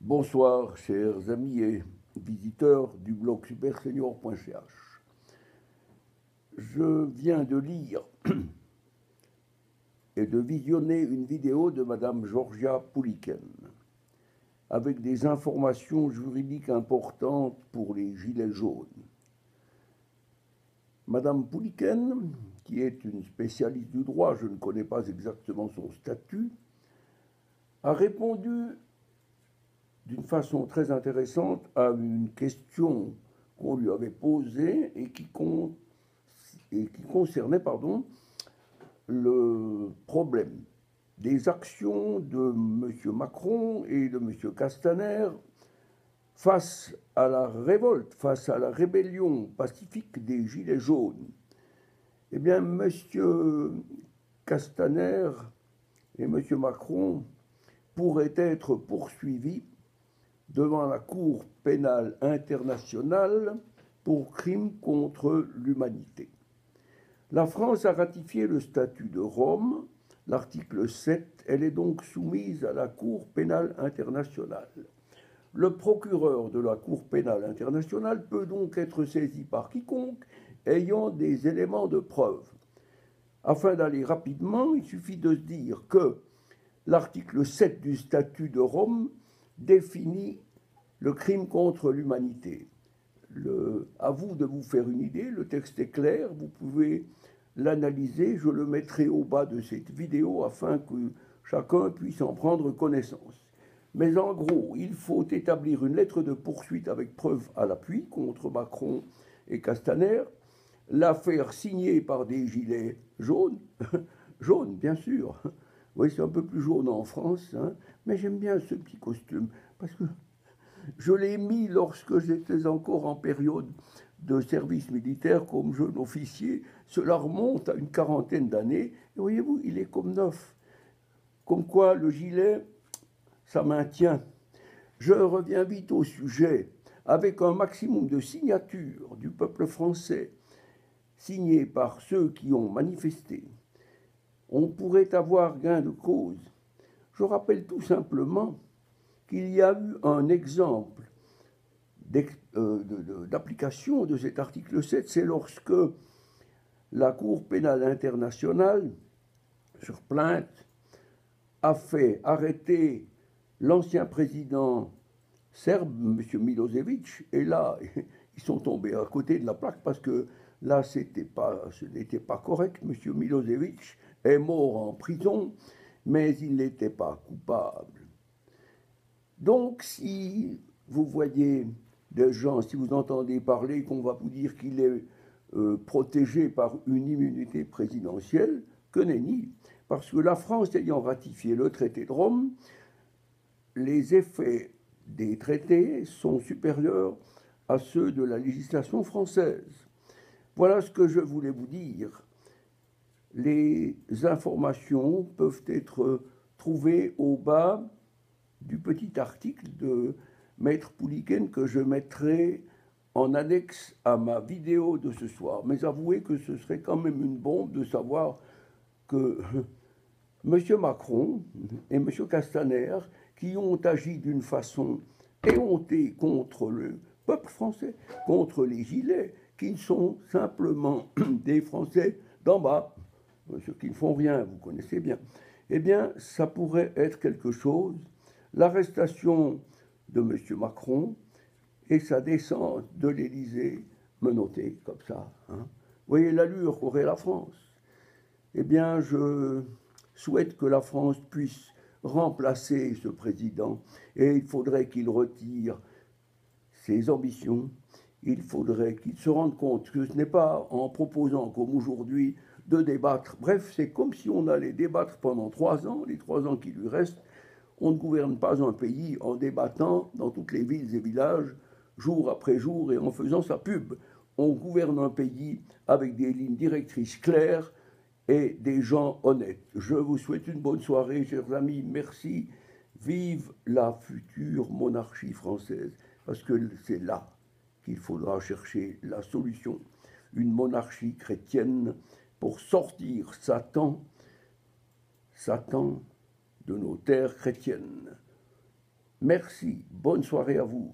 Bonsoir, chers amis et visiteurs du blog supersenior.ch. Je viens de lire et de visionner une vidéo de Madame Georgia Pouliken avec des informations juridiques importantes pour les Gilets jaunes. Madame Pouliken, qui est une spécialiste du droit, je ne connais pas exactement son statut, a répondu d'une façon très intéressante à une question qu'on lui avait posée et qui concernait le problème des actions de M. Macron et de M. Castaner face à la révolte, face à la rébellion pacifique des Gilets jaunes. Eh bien, M. Castaner et M. Macron pourraient être poursuivis devant la Cour pénale internationale pour crimes contre l'humanité. La France a ratifié le statut de Rome, l'article 7, elle est donc soumise à la Cour pénale internationale. Le procureur de la Cour pénale internationale peut donc être saisi par quiconque ayant des éléments de preuve. Afin d'aller rapidement, il suffit de se dire que l'article 7 du statut de Rome définit le crime contre l'humanité. À vous de vous faire une idée, le texte est clair, vous pouvez l'analyser, je le mettrai au bas de cette vidéo afin que chacun puisse en prendre connaissance. Mais en gros, il faut établir une lettre de poursuite avec preuve à l'appui contre Macron et Castaner, l'affaire signée par des gilets jaunes, jaunes bien sûr, oui c'est un peu plus jaune en France, hein, mais j'aime bien ce petit costume, parce que je l'ai mis lorsque j'étais encore en période de service militaire comme jeune officier. Cela remonte à une quarantaine d'années. Et voyez-vous, il est comme neuf. Comme quoi, le gilet, ça maintient. Je reviens vite au sujet. Avec un maximum de signatures du peuple français, signées par ceux qui ont manifesté, on pourrait avoir gain de cause. Je rappelle tout simplement qu'il y a eu un exemple d'application de cet article 7, c'est lorsque la Cour pénale internationale, sur plainte, a fait arrêter l'ancien président serbe, M. Milosevic, et là, ils sont tombés à côté de la plaque parce que là, ce n'était pas correct. M. Milosevic est mort en prison, mais il n'était pas coupable. Donc, si vous voyez des gens, si vous entendez parler qu'on va vous dire qu'il est protégé par une immunité présidentielle, que nenni. Parce que la France ayant ratifié le traité de Rome, les effets des traités sont supérieurs à ceux de la législation française. Voilà ce que je voulais vous dire. Les informations peuvent être trouvées au bas du petit article de Maître Pouliken que je mettrai en annexe à ma vidéo de ce soir. Mais avouez que ce serait quand même une bombe de savoir que M. Macron et M. Castaner, qui ont agi d'une façon éhontée contre le peuple français, contre les Gilets, qui sont simplement des Français d'en bas, ceux qui ne font rien, vous connaissez bien, eh bien, ça pourrait être quelque chose. L'arrestation de M. Macron et sa descente de l'Élysée menottée comme ça. Hein. Vous voyez l'allure qu'aurait la France. Eh bien, je souhaite que la France puisse remplacer ce président et il faudrait qu'il retire ses ambitions. Il faudrait qu'il se rende compte que ce n'est pas en proposant, comme aujourd'hui, de débattre. Bref, c'est comme si on allait débattre pendant 3 ans, les 3 ans qui lui restent. On ne gouverne pas un pays en débattant dans toutes les villes et villages, jour après jour, et en faisant sa pub. On gouverne un pays avec des lignes directrices claires et des gens honnêtes. Je vous souhaite une bonne soirée, chers amis. Merci. Vive la future monarchie française, parce que c'est là qu'il faudra chercher la solution. Une monarchie chrétienne pour sortir Satan de nos terres chrétiennes. Merci, bonne soirée à vous.